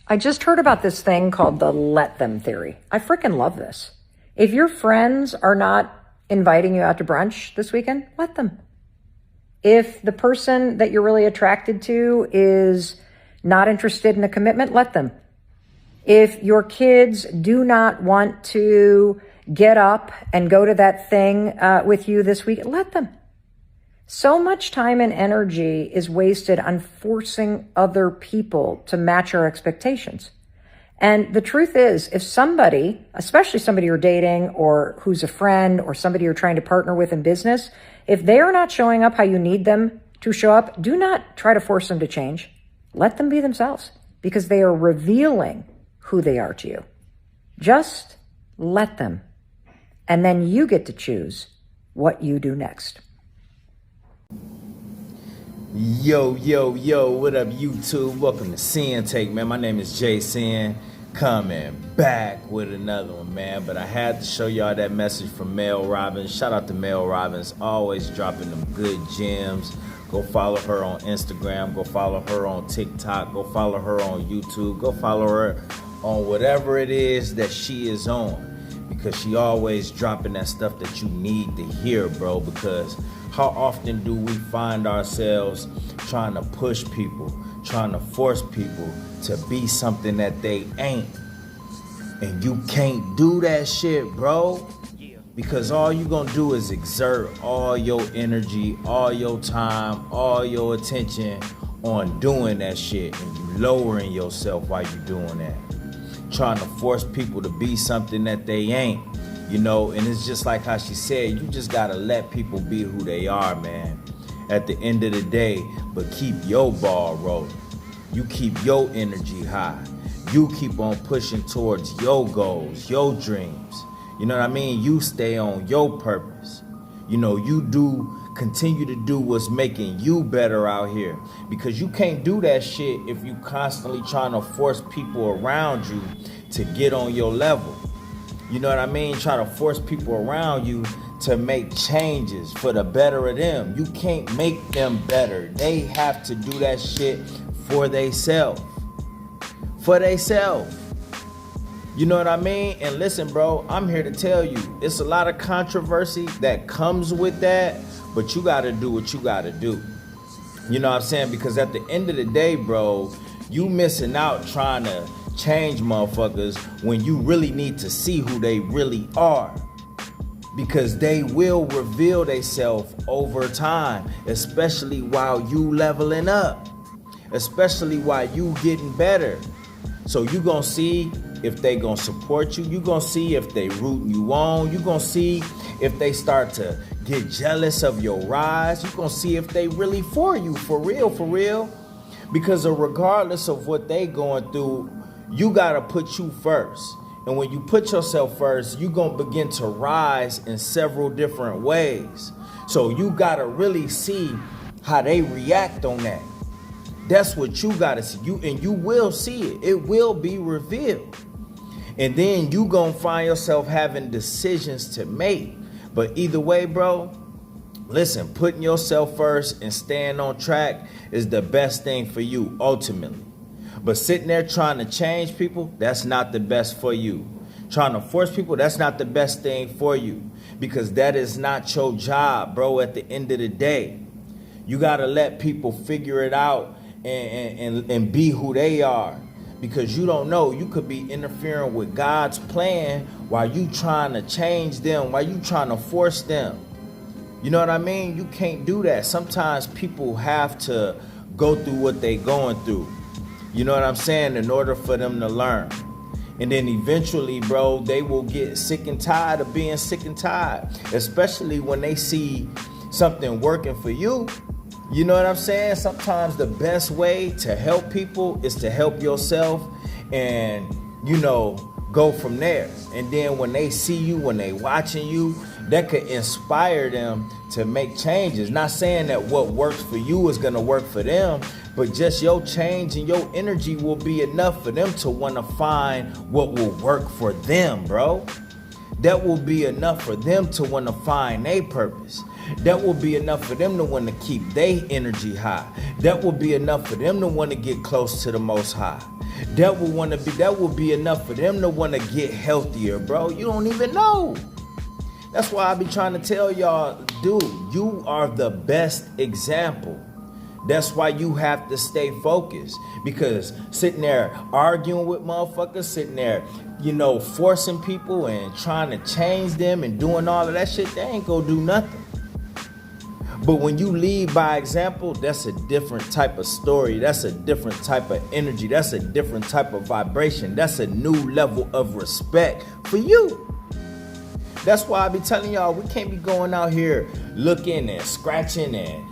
I just heard about this thing called the let them theory. I freaking love this. If your friends are not inviting you out to brunch this weekend, let them. If the person that you're really attracted to is not interested in a commitment, let them. If your kids do not want to get up and go to that thing with you this week, let them. So much time and energy is wasted on forcing other people to match our expectations. And the truth is, if somebody, especially somebody you're dating or who's a friend or somebody you're trying to partner with in business, if they are not showing up how you need them to show up, do not try to force them to change. Let them be themselves because they are revealing who they are to you. Just let them. And then you get to choose what you do next. Yo, what up, YouTube? Welcome to Sinn-Take, man. My name is Jason, coming back with another one, man. But I had to show y'all that message from Mel Robbins. Shout out to Mel Robbins, always dropping them good gems. Go follow her on Instagram. Go follow her on TikTok. Go follow her on YouTube. Go follow her on whatever it is that she is on, because she always dropping that stuff that you need to hear, bro. Because how often do we find ourselves trying to push people, trying to force people to be something that they ain't? And you can't do that shit, bro. Because all you gonna do is exert all your energy, all your time, all your attention on doing that shit, and you lowering yourself while you doing that. Trying to force people to be something that they ain't. You know, and it's just like how she said, you just gotta let people be who they are, man, at the end of the day. But keep your ball rolling. You keep your energy high. You keep on pushing towards your goals, your dreams. You know what I mean? You stay on your purpose. You know, continue to do what's making you better out here. Because you can't do that shit if you constantly trying to force people around you to get on your level. You know what I mean? Try to force people around you to make changes for the better of them. You can't make them better. They have to do that shit for theyself. For theyself. You know what I mean? And listen, bro, I'm here to tell you, it's a lot of controversy that comes with that, but you gotta do what you gotta do. You know what I'm saying? Because at the end of the day, bro, you missing out trying to change motherfuckers when you really need to see who they really are, because they will reveal themselves over time, especially while you leveling up, especially while you getting better. So you gonna see if they gonna support you. You gonna see if they rooting you on. You gonna see if they start to get jealous of your rise. You gonna see if they really for you, for real. Because regardless of what they going through, you gotta put you first. And when you put yourself first, you gonna begin to rise in several different ways. So you gotta really see how they react on that. That's what you gotta see. You will see it. It will be revealed. And then you gonna find yourself having decisions to make. But either way, bro, listen, putting yourself first and staying on track is the best thing for you ultimately. But sitting there trying to change people, that's not the best for you. Trying to force people, that's not the best thing for you. Because that is not your job, bro, at the end of the day. You gotta let people figure it out and be who they are. Because you don't know, you could be interfering with God's plan while you trying to change them, while you trying to force them. You know what I mean? You can't do that. Sometimes people have to go through what they going through. You know what I'm saying? In order for them to learn. And then eventually, bro, they will get sick and tired of being sick and tired. Especially when they see something working for you. You know what I'm saying? Sometimes the best way to help people is to help yourself and, you know, go from there. And then when they see you, when they watching you, that could inspire them to make changes. Not saying that what works for you is going to work for them, but just your change and your energy will be enough for them to want to find what will work for them, bro. That will be enough for them to want to find their purpose. That will be enough for them to want to keep their energy high. That will be enough for them to want to get close to the Most High. That will be enough for them to want to get healthier, bro. You don't even know. That's why I be trying to tell y'all, dude, you are the best example. That's why you have to stay focused, because sitting there arguing with motherfuckers, sitting there, forcing people and trying to change them and doing all of that shit, they ain't gonna do nothing. But when you lead by example, that's a different type of story. That's a different type of energy. That's a different type of vibration. That's a new level of respect for you. That's why I be telling y'all, we can't be going out here looking and scratching and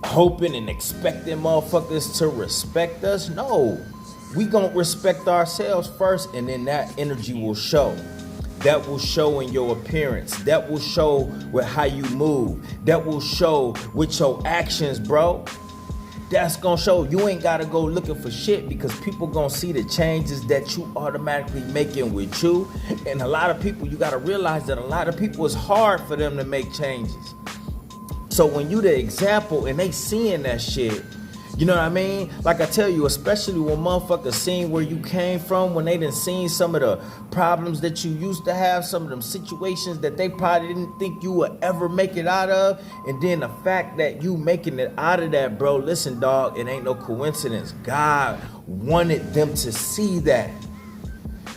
hoping and expecting motherfuckers to respect us. No, we gonna respect ourselves first, and then that energy will show. That will show in your appearance. That will show with how you move. That will show with your actions, bro. That's gonna show. You ain't gotta go looking for shit, because people gonna see the changes that you automatically making with you. And a lot of people, you gotta realize that a lot of people, it's hard for them to make changes. So when you the example and they seeing that shit, you know what I mean? Like I tell you, especially when motherfuckers seen where you came from, when they done seen some of the problems that you used to have, some of them situations that they probably didn't think you would ever make it out of, and then the fact that you making it out of that, bro, listen, dog, it ain't no coincidence. God wanted them to see that.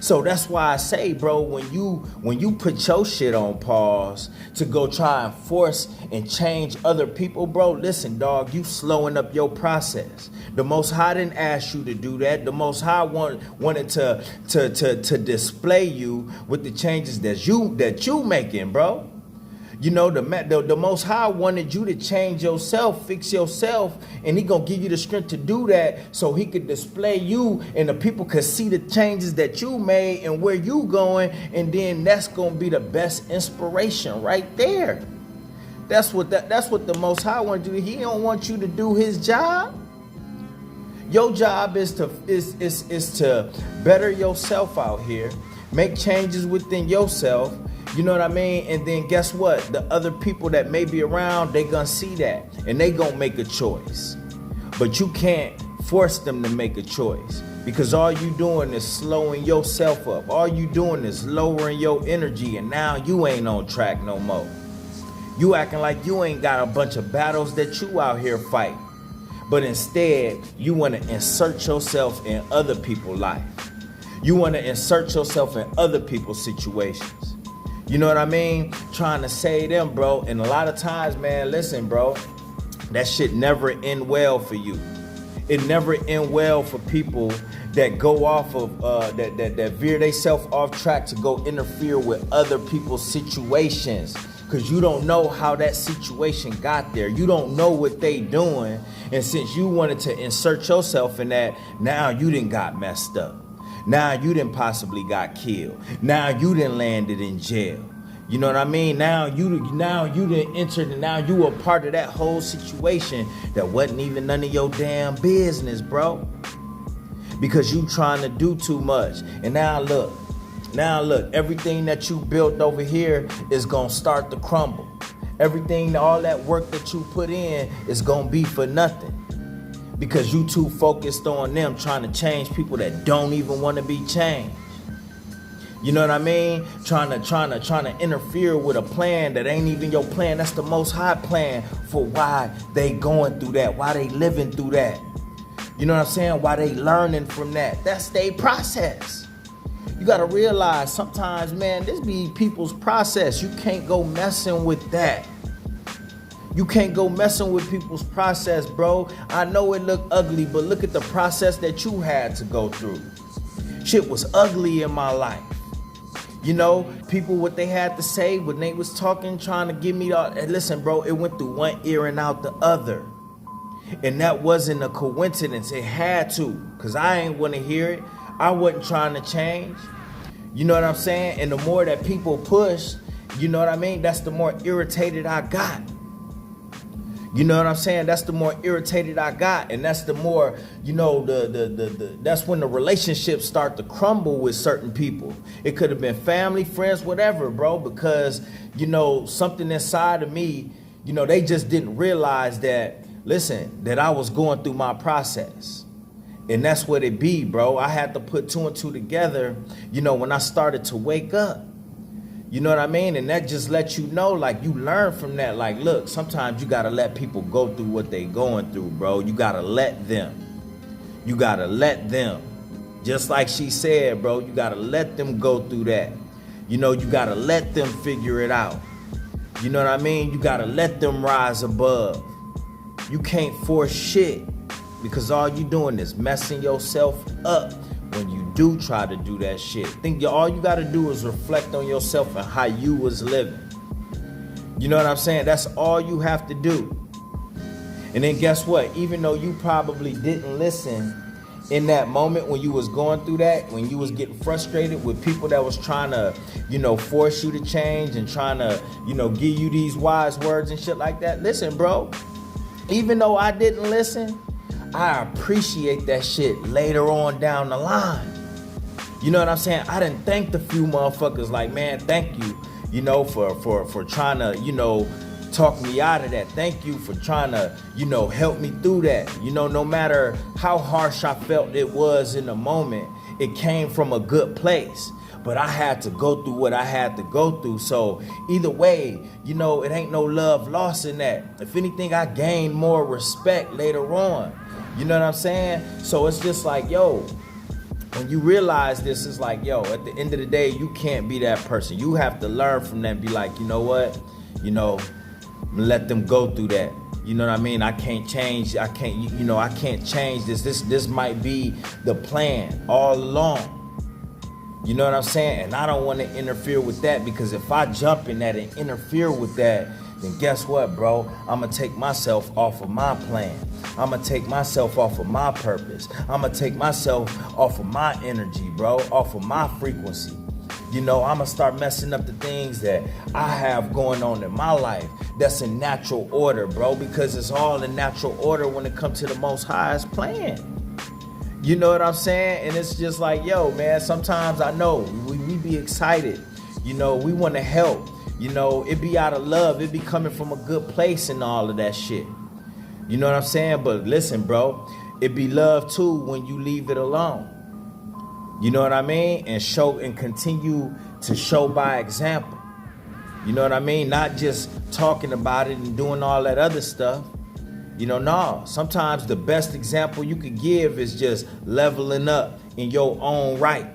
So that's why I say, bro, when you put your shit on pause to go try and force and change other people, bro, listen, dog, you slowing up your process. The Most High didn't ask you to do that. The Most High wanted to display you with the changes that you making, bro. The Most High wanted you to change yourself, fix yourself, and he gonna give you the strength to do that, so he could display you and the people could see the changes that you made and where you going, and then that's gonna be the best inspiration right there. That's what the Most High want to do. He don't want you to do his job. Your job is to better yourself out here, make changes within yourself. You know what I mean? And then guess what? The other people that may be around, they gonna see that and they gonna make a choice. But you can't force them to make a choice, because all you doing is slowing yourself up. All you doing is lowering your energy, and now you ain't on track no more. You acting like you ain't got a bunch of battles that you out here fighting. But instead, you want to insert yourself in other people's life. You want to insert yourself in other people's situations. You know what I mean? Trying to save them, bro. And a lot of times, man, listen, bro, that shit never end well for you. It never end well for people that go off of, that veer themselves off track to go interfere with other people's situations. Because you don't know how that situation got there. You don't know what they doing. And since you wanted to insert yourself in that, now you done got messed up. Now you done possibly got killed. Now you done landed in jail. You know what I mean? Now you done entered, and now you a part of that whole situation that wasn't even none of your damn business, bro. Because you trying to do too much. And now look, everything that you built over here is gonna start to crumble. Everything, all that work that you put in is gonna be for nothing. Because you too focused on them trying to change people that don't even want to be changed. You know what I mean? Trying to interfere with a plan that ain't even your plan. That's the Most High plan for why they going through that, why they living through that. You know what I'm saying? Why they learning from that. That's their process. You got to realize sometimes, man, this be people's process. You can't go messing with that. You can't go messing with people's process, bro. I know it look ugly, but look at the process that you had to go through. Shit was ugly in my life. You know, people, what they had to say when they was talking, trying to give me all, and listen, bro, it went through one ear and out the other. And that wasn't a coincidence. It had to, because I ain't want to hear it. I wasn't trying to change. You know what I'm saying? And the more that people push, you know what I mean? That's the more irritated I got. You know what I'm saying? That's the more irritated I got, and that's the more, you know, that's when the relationships start to crumble with certain people. It could have been family, friends, whatever, bro, because, you know, something inside of me, you know, they just didn't realize that, listen, that I was going through my process. And that's what it be, bro. I had to put two and two together, when I started to wake up. You know what I mean? And that just lets you know, like, you learn from that. Like, look, sometimes you got to let people go through what they going through, bro. You got to let them. You got to let them. Just like she said, bro, you got to let them go through that. You got to let them figure it out. You know what I mean? You got to let them rise above. You can't force shit, because all you doing is messing yourself up when you do try to do that shit. All you got to do is reflect on yourself and how you was living. You know what I'm saying? That's all you have to do. And then guess what? Even though you probably didn't listen in that moment when you was going through that, when you was getting frustrated with people that was trying to, force you to change and trying to, give you these wise words and shit like that. Listen, bro, even though I didn't listen, I appreciate that shit later on down the line. You know what I'm saying? I done thanked a few motherfuckers like, man, thank you, for trying to, talk me out of that. Thank you for trying to, help me through that. No matter how harsh I felt it was in the moment, it came from a good place. But I had to go through what I had to go through. So either way, it ain't no love lost in that. If anything, I gained more respect later on. You know what I'm saying? So it's just like, yo, when you realize this, it's like, yo, at the end of the day, you can't be that person. You have to learn from that and be like, you know what? Let them go through that. You know what I mean? I can't change. I can't change this. This might be the plan all along. You know what I'm saying? And I don't want to interfere with that, because if I jump in that and interfere with that, then guess what, bro? I'm going to take myself off of my plan. I'm going to take myself off of my purpose. I'm going to take myself off of my energy, bro, off of my frequency. I'm going to start messing up the things that I have going on in my life that's in natural order, bro, because it's all in natural order when it comes to the Most High's plan. You know what I'm saying? And it's just like, yo, man, sometimes I know we be excited. We want to help. It be out of love. It be coming from a good place and all of that shit. You know what I'm saying? But listen, bro, it be love too when you leave it alone. You know what I mean? And continue to show by example. You know what I mean? Not just talking about it and doing all that other stuff. No, sometimes the best example you could give is just leveling up in your own right.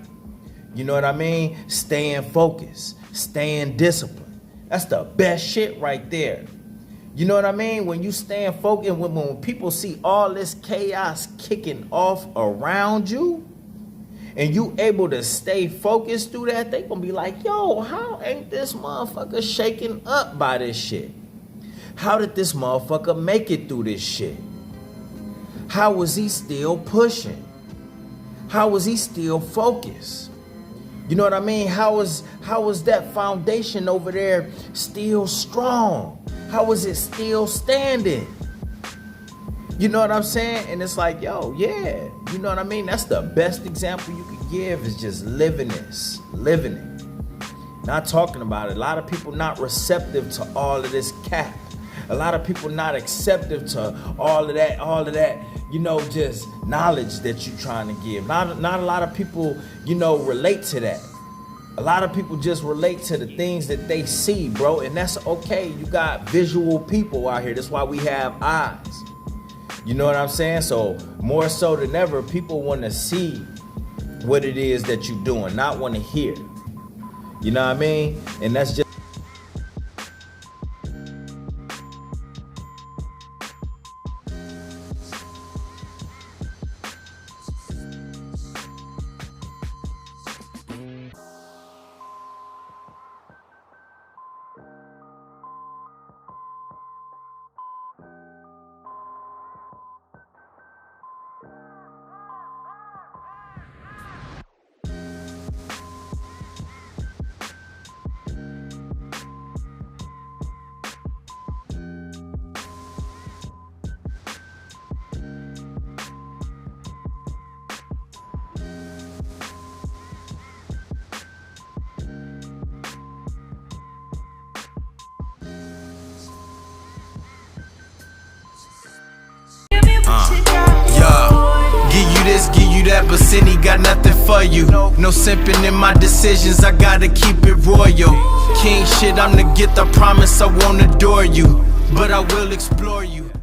You know what I mean? Staying focused, staying disciplined. That's the best shit right there. You know what I mean? When you stand focused, when people see all this chaos kicking off around you, and you able to stay focused through that, they gonna be like, yo, how ain't this motherfucker shaken up by this shit? How did this motherfucker make it through this shit? How was he still pushing? How was he still focused? You know what I mean? How was that foundation over there still strong? How was it still standing? You know what I'm saying? And it's like, yo, yeah. You know what I mean? That's the best example you could give, is just living it. Not talking about it. A lot of people not receptive to all of this cap. A lot of people not acceptive to all of that, just knowledge that you're trying to give. Not a lot of people, relate to that. A lot of people just relate to the things that they see, bro. And that's okay. You got visual people out here. That's why we have eyes. You know what I'm saying? So more so than ever, people want to see what it is that you're doing, not want to hear. You know what I mean? And that's just that, but Cindy got nothing for you. No simping in my decisions, I gotta keep it royal. King shit, I'm the gift, I promise I won't adore you, but I will explore you.